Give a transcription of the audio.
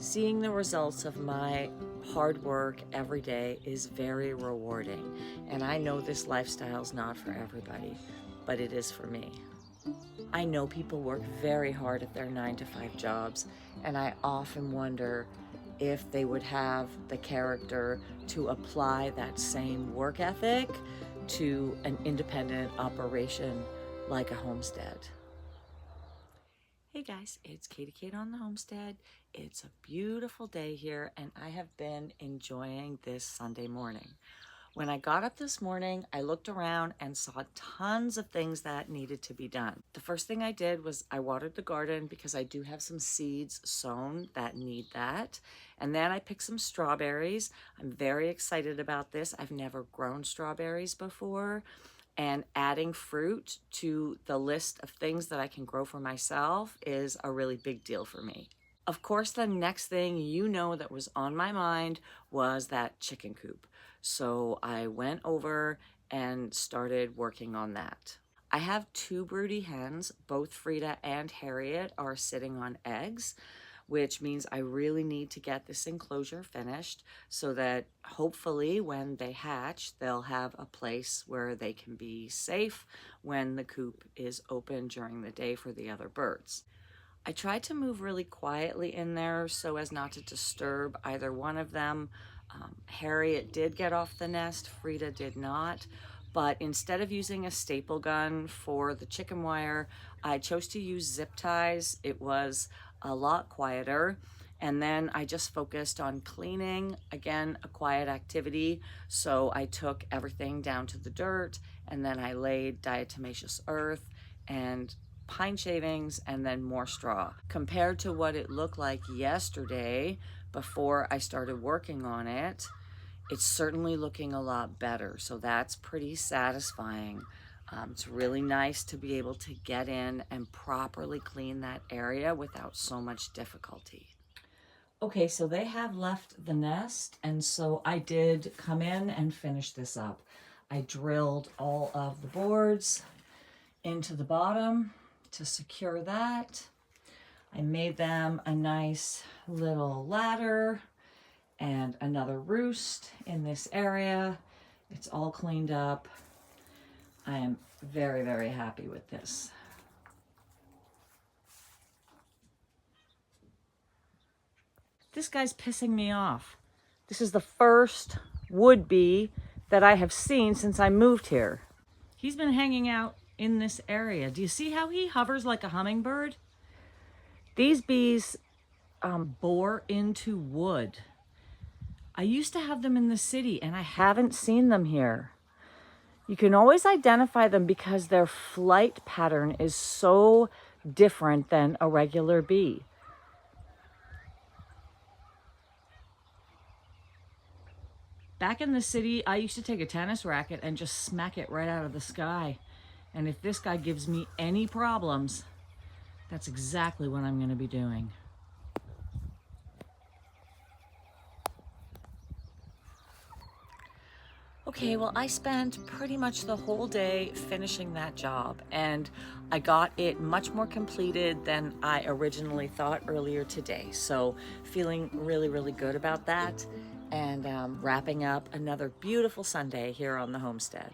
Seeing the results of my hard work every day is very rewarding, and I know this lifestyle's not for everybody, but it is for me. I know people work very hard at their 9-to-5 jobs, and I often wonder if they would have the character to apply that same work ethic to an independent operation like a homestead. Hey guys, it's Katie Kate on the Homestead. It's a beautiful day here and I have been enjoying this Sunday morning. When I got up this morning, I looked around and saw tons of things that needed to be done. The first thing I did was I watered the garden because I do have some seeds sown that need that. And then I picked some strawberries. I'm very excited about this. I've never grown strawberries before. And adding fruit to the list of things that I can grow for myself is a really big deal for me. Of course, the next thing that was on my mind was that chicken coop. So I went over and started working on that. I have 2 broody hens. Both Frida and Harriet are sitting on eggs, which means I really need to get this enclosure finished so that hopefully when they hatch, they'll have a place where they can be safe when the coop is open during the day for the other birds. I tried to move really quietly in there so as not to disturb either one of them. Harriet did get off the nest, Frida did not. But instead of using a staple gun for the chicken wire, I chose to use zip ties. It was a lot quieter. And then I just focused on cleaning, again, a quiet activity. So I took everything down to the dirt and then I laid diatomaceous earth and pine shavings and then more straw. Compared to what it looked like yesterday before I started working on it, it's certainly looking a lot better, so that's pretty satisfying. It's really nice to be able to get in and properly clean that area without so much difficulty. Okay, so they have left the nest, and so I did come in and finish this up. I drilled all of the boards into the bottom to secure that. I made them a nice little ladder and another roost in this area. It's all cleaned up. I am very, very happy with this. This guy's pissing me off. This is the first would-be that I have seen since I moved here. He's been hanging out in this area. Do you see how he hovers like a hummingbird? These bees bore into wood. I used to have them in the city and I haven't seen them here. You can always identify them because their flight pattern is so different than a regular bee. Back in the city, I used to take a tennis racket and just smack it right out of the sky. And if this guy gives me any problems, that's exactly what I'm going to be doing. Okay, well, I spent pretty much the whole day finishing that job, and I got it much more completed than I originally thought earlier today. So feeling really, really good about that, and wrapping up another beautiful Sunday here on the homestead.